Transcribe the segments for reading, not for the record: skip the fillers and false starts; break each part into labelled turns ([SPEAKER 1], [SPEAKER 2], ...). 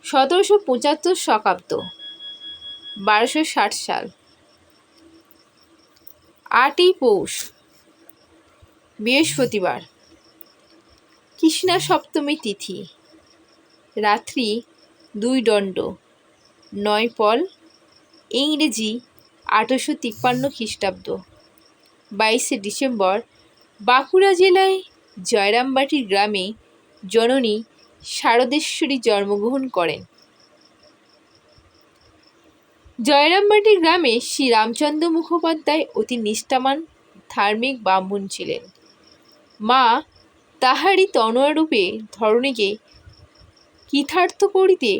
[SPEAKER 1] 1775 শকাব্দ, 1260 সাল। 8ই পৌষ, বৃহস্পতিবার, কৃষ্ণা সপ্তমী তিথি, রাত্রি 2 দণ্ড, 9 পল, ইংরেজি 1853 খ্রিস্টাব্দ। 22শে ডিসেম্বর বাঁকুড়া জেলায় জয়রামবাটির গ্রামে জননী শারদেশ্বরী জন্মগ্রহণ করেন। জয়রামবাটির গ্রামে শ্রী রামচন্দ্র মুখোপাধ্যায় অতি নিষ্ঠাবান ধার্মিক ব্রাহ্মণ ছিলেন। মা তাহারই তনয়ারূপে ধরণীকে কৃতার্থ করিতে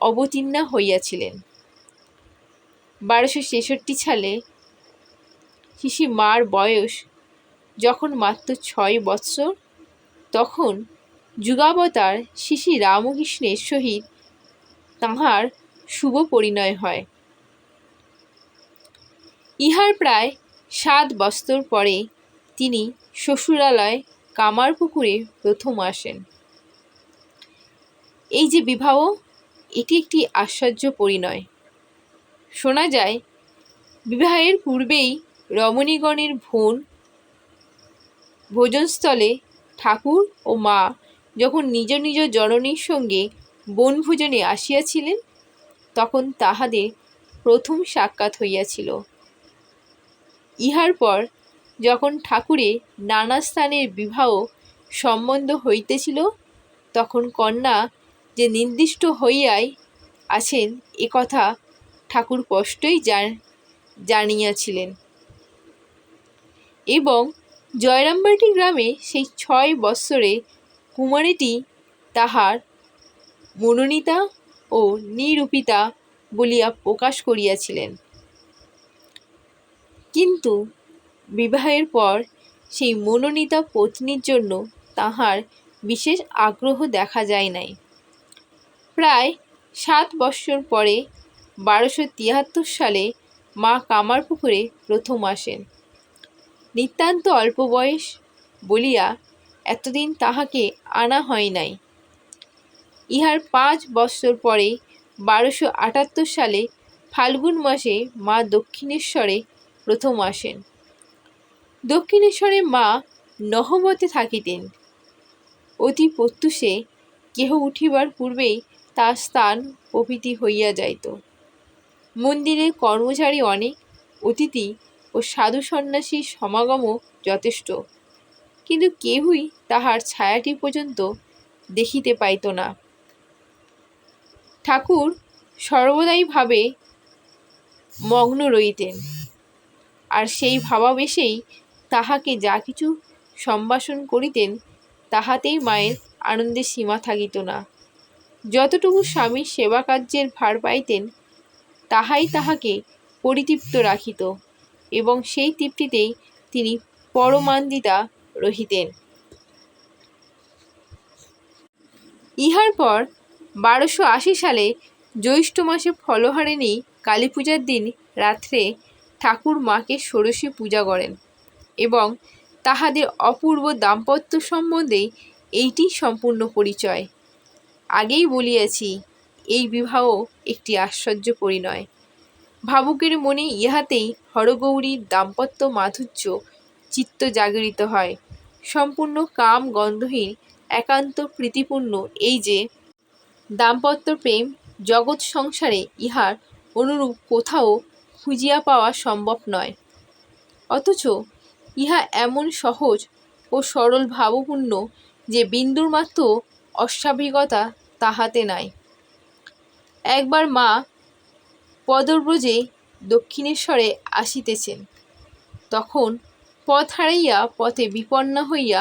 [SPEAKER 1] অবতীর্ণা হইয়াছিলেন। 1263 সালে শিশি মার বয়স যখন মাত্র 6 বৎসর, তখন যুগাবতার শ্রী রামকৃষ্ণের সহিত তাঁহার শুভ পরিণয় হয়। ইহার প্রায় 7 বৎসর পরে তিনি শ্বশুরালয় কামারপুকুরে প্রথম আসেন। এই যে বিবাহ, এটি একটি আশ্চর্য পরিণয়। শোনা যায়, বিবাহের পূর্বেই রমণীগণের ভোজনস্থলে ঠাকুর ও মা যখন নিজ নিজ জননীর সঙ্গে বনভোজনে আসিয়াছিলেন, তখন তাহাদের প্রথম সাক্ষাৎ হইয়াছিল। ইহার পর যখন ঠাকুরের নানা স্থানের বিবাহ সম্বন্ধ হইতেছিল, তখন কন্যা যে নির্দিষ্ট হইয়াই আছেন, এ কথা ঠাকুর স্পষ্টই জানিয়াছিলেন। এবং জয়রামবাটি গ্রামে সেই 6 বৎসরে কুমারীটি তাহার মনোনীতা ও নিরূপিতা বলিয়া প্রকাশ করিয়াছিলেন। কিন্তু বিবাহের পর সেই মনোনীতা পত্নীর জন্য তাহার বিশেষ আগ্রহ দেখা যায় নাই। প্রায় 7 বৎসর পরে 1273 সালে মা কামারপুকুরে প্রথম আসেন। নিতান্ত অল্প বয়স বলিয়া এতদিন তাহাকে আনা হয় নাই। ইহার 5 বৎসর পরে 1278 সালে ফাল্গুন মাসে মা দক্ষিণেশ্বরে প্রথম আসেন। দক্ষিণেশ্বরে মা নহবতে থাকিতেন। অতি প্রত্যূষে কেহ উঠিবার পূর্বেই তার স্থান প্রভৃতি হইয়া যাইত। মন্দিরে কর্মচারী অনেক, অতিথি ও সাধু সন্ন্যাসীর সমাগমও যথেষ্ট, কিন্তু কেহই তাহার ছায়াটি পর্যন্ত দেখিতে পাইত না। ঠাকুর সর্বদাই ভাবে মগ্ন রহিতেন, আর সেই ভাবাবেশেই তাহাকে যা কিছু সম্ভাষণ করিতেন, তাহাতেই মায়ের আনন্দের সীমা থাকিত না। যতটুকু স্বামীর সেবাকার্যের ভার পাইতেন, তাহাই তাহাকে পরিতৃপ্ত রাখিত, এবং সেই তৃপ্তিতেই তিনি পরমানন্দিতা রহিতেন। ইহার পর 1280 সালে জ্যৈষ্ঠ মাসে ফলহারিণী কালী পূজার দিন রাত্রে ঠাকুর মাকে ষোড়শী পূজা করেন, এবং তাহাদের অপূর্ব দাম্পত্য সম্বন্ধে এইটি সম্পূর্ণ পরিচয়। আগেই বলিয়াছি, এই বিবাহ একটি আশ্চর্য পরিণয়। ভাবুকের মনে ইহাতেই হরগৌরীর দাম্পত্য মাধুর্য চিত্ত জাগরিত হয়। সম্পূর্ণ কাম গন্ধহীন একান্ত প্রীতিপূর্ণ এই যে দাম্পত্য প্রেম, জগৎ সংসারে ইহার অনুরূপ কোথাও খুঁজিয়া পাওয়া সম্ভব নয়। অথচ ইহা এমন সহজ ও সরল ভাবপূর্ণ যে বিন্দুমাত্র অস্বাভাবিকতা তাহাতে নাই। একবার মা পদব্রজে দক্ষিণেশ্বরে আসিতেছেন, তখন পথ হারাইয়া পথে বিপন্না হইয়া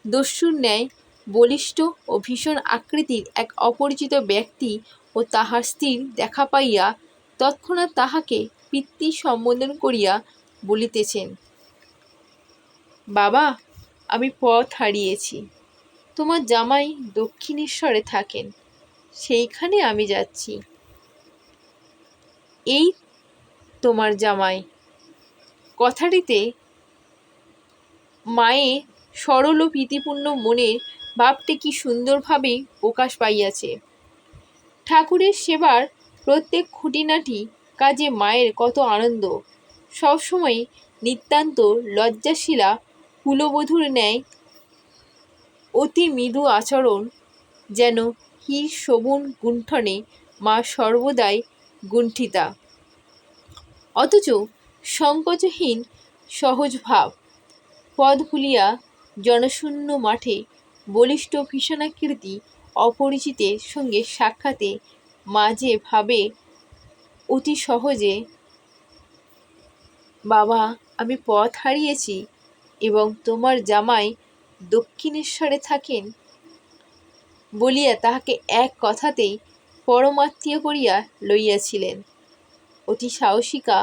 [SPEAKER 1] দস্যুর ন্যায় বলিষ্ঠ ও ভীষণ আকৃতির এক অপরিচিত ব্যক্তি ও তাহার স্ত্রীর দেখা পাইয়া তৎক্ষণাৎ তাহাকে পিতৃ সম্বোধন করিয়া বলিতেছেন, বাবা, আমি পথ হারিয়েছি। তোমার জামাই দক্ষিণেশ্বরে থাকেন, সেইখানে আমি যাচ্ছি। এই তোমার জামাই। কথাটিতে মায়ের সরল ও প্রীতিপূর্ণ মনের ভাবটি কি সুন্দরভাবেই প্রকাশ পাইয়াছে। ঠাকুরের সেবার প্রত্যেক খুঁটিনাটি কাজে মায়ের কত আনন্দ। সবসময় নিতান্ত লজ্জাশীলা কুলবধূর ন্যায় অতি মৃদু আচরণ, যেন হীর শোভন গুণ্ঠনে মা সর্বদাই গুণ্ঠিতা। অথচ সংকোচহীন সহজ ভাব। পদ ভুলিয়া জনশূন্য মাঠে বলিষ্ঠ ভীষণাকৃতি অপরিচিতের সঙ্গে সাক্ষাতে মা যে ভাবে অতি সহজে, বাবা, আমি পথ হারিয়েছি এবং তোমার জামাই দক্ষিণেশ্বরে থাকেন বলিয়া তাহাকে এক কথাতেই পরমাত্মীয় করিয়া লইয়াছিলেন। অতি সাহসিকা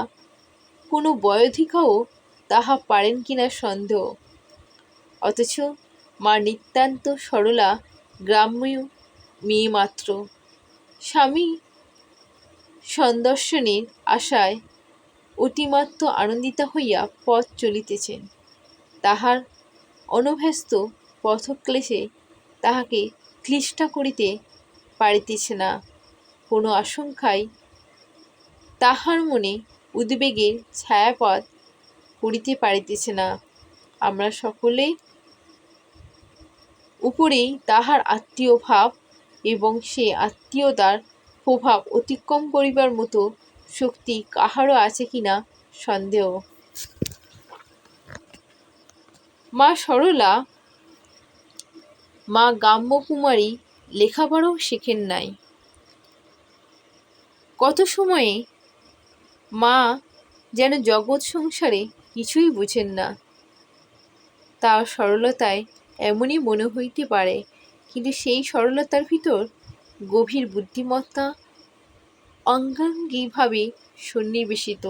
[SPEAKER 1] কোনো বয়োধিকাও তাহা পারেন কিনা সন্দেহ। অথচ মা নিতান্ত সরলা গ্রাম্য মেয়ে মাত্র। স্বামী সন্দর্শনের আশায় অতিমাত্র আনন্দিতা হইয়া পথ চলিতেছেন। তাহার অনভ্যস্ত পথক্লেশে তাহাকে ক্লিষ্ট করিতে পারিতেছে না। কোনো আশঙ্কায় তাহার মনে উদ্বেগের ছায়াপাত করিতে পারিতেছে না। আমরা সকলের উপরেই তাহার আত্মীয় ভাব এবং সে আত্মীয়তার প্রভাব অতিক্রম করিবার মতো শক্তি কাহারও আছে কিনা সন্দেহ। মা সরলা, মা গ্রাম্যকুমারী লেখাপড়াও শেখেন নাই। কত সময়ে মা যেন জগৎ সংসারে কিছুই বুঝেন না। তার সরলতায় এমনই মনে হইতে পারে, কিন্তু সেই সরলতার ভিতর গভীর বুদ্ধিমত্তা অঙ্গাঙ্গিভাবে সন্নিবেশিত।